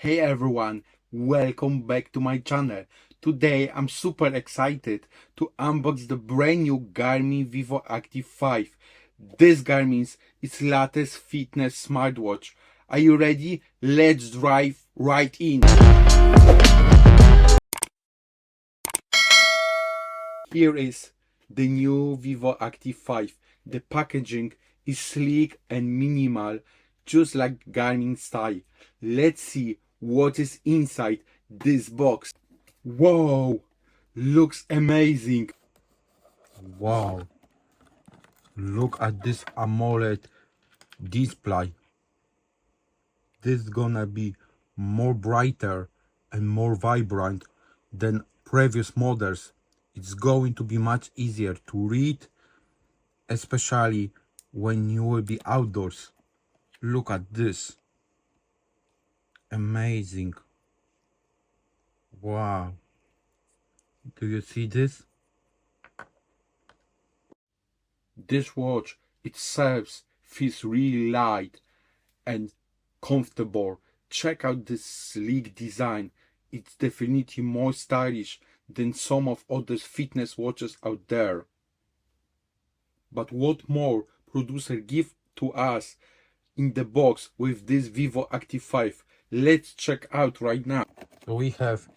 Hey everyone, welcome back to my channel. Today I'm super excited to unbox the brand new Garmin Vivoactive 5. This Garmin's its latest fitness smartwatch. Are you ready? Let's dive right in. Here is the new Vivoactive 5. The packaging is sleek and minimal, just like Garmin style. Let's see what is inside this box. Whoa, looks amazing. Wow, look at this AMOLED display. This is gonna be more brighter and more vibrant than previous models. It's going to be much easier to read, especially when you will be outdoors. Look at this. Amazing. Wow. Do you see this? This watch itself feels really light and comfortable. Check out this sleek design. It's definitely more stylish than some of other fitness watches out there. But what more producer give to us in the box with this Vivoactive 5? Let's check out right now. So we have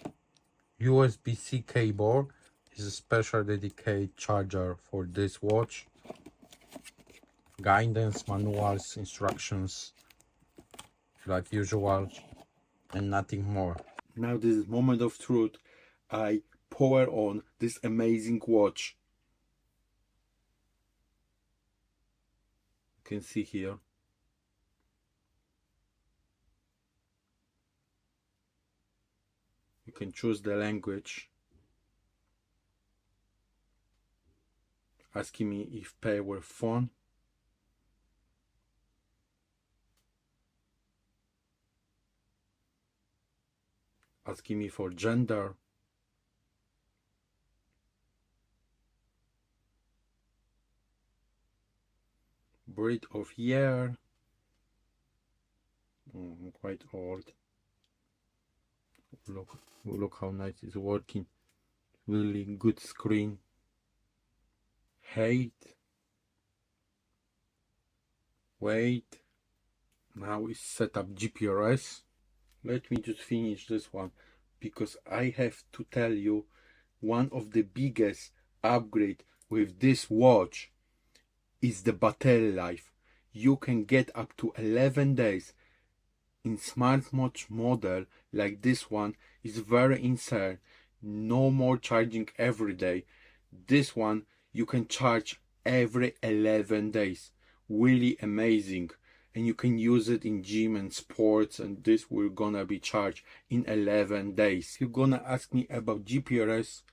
USB-C cable. Is a special dedicated charger for this watch. Guidance manuals, instructions like usual, and nothing more. Now this is moment of truth. I power on this amazing watch. You can see here. You can choose the language. Asking me if pay were phone. Asking me for gender. Breed of year. I'm quite old. Look how nice it's working. Really good screen. Height. Weight. Now it's set up GPS. Let me just finish this one, because I have to tell you, one of the biggest upgrade with this watch is the battery life. You can get up to 11 days. In smartwatch model like this one is very insane. No more charging every day. This one you can charge every 11 days. Really amazing. And you can use it in gym and sports, and this will gonna be charged in 11 days. You're gonna ask me about GPS.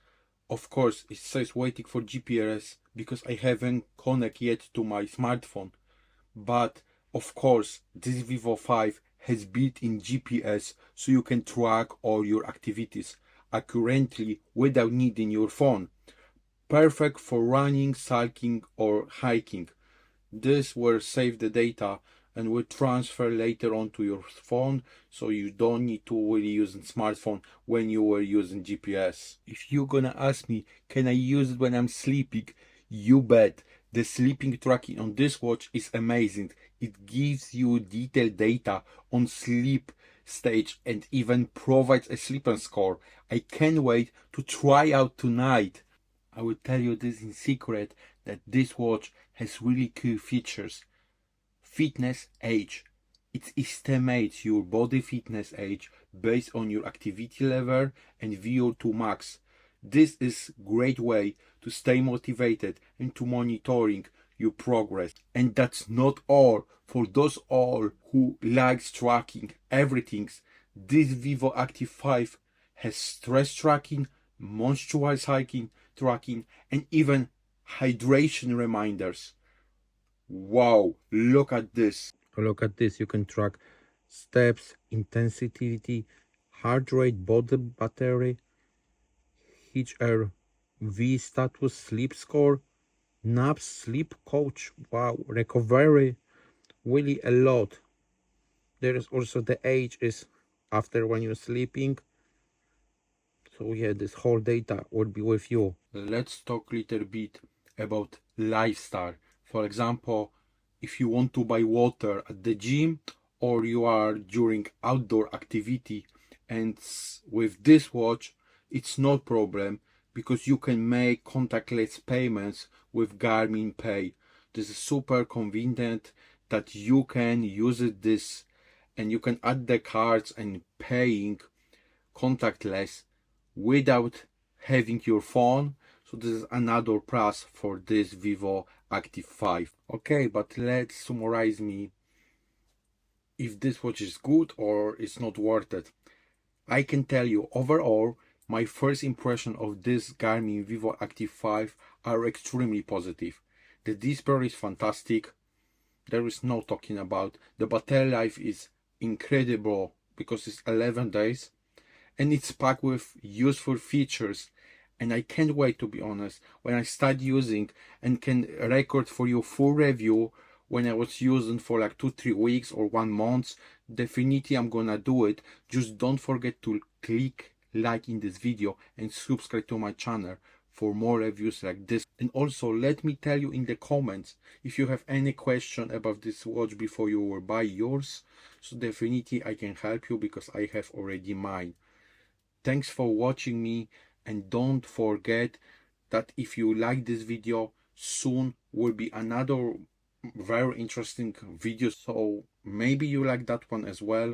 Of course it says waiting for GPS because I haven't connect yet to my smartphone. But of course this Vivo 5 has built-in GPS, so you can track all your activities accurately without needing your phone. Perfect for running, cycling or hiking. This will save the data and will transfer later on to your phone, so you don't need to really use a smartphone when you were using GPS. If you're gonna ask me, can I use it when I'm sleeping? You bet. The sleeping tracking on this watch is amazing. It gives you detailed data on sleep stage and even provides a sleep score. I can't wait to try out tonight. I will tell you this in secret, that this watch has really cool features. Fitness age. It estimates your body fitness age based on your activity level and VO2 max. This is great way to stay motivated and to monitoring your progress. And that's not all. For those all who likes tracking everything, this Vivoactive 5 has stress tracking, moisturize hiking tracking, and even hydration reminders. Wow, look at this. Look at this. You can track steps, intensity, heart rate, body battery, HRV status, sleep score, naps, sleep coach. Wow, recovery. Really a lot. There is also the age is after when you're sleeping. So yeah, this whole data will be with you. Let's talk a little bit about lifestyle. For example, if you want to buy water at the gym or you are during outdoor activity, and with this watch it's no problem because you can make contactless payments with Garmin Pay. This is super convenient that you can use this and you can add the cards and paying contactless without having your phone. So this is another plus for this Vivo Active 5. Okay, but let's summarize me if this watch is good or it's not worth it. I can tell you overall my first impression of this Garmin Vivoactive 5 are extremely positive. The display is fantastic. There is no talking about. The battery life is incredible because it's 11 days. And it's packed with useful features, and I can't wait, to be honest, when I start using and can record for you full review when I was using for like 2-3 weeks or 1 month. Definitely I'm gonna do it. Just don't forget to click like in this video and subscribe to my channel for more reviews like this. And also let me tell you in the comments if you have any question about this watch before you will buy yours. So definitely I can help you because I have already mine. Thanks for watching me, and don't forget that if you like this video, soon will be another very interesting video, so maybe you like that one as well.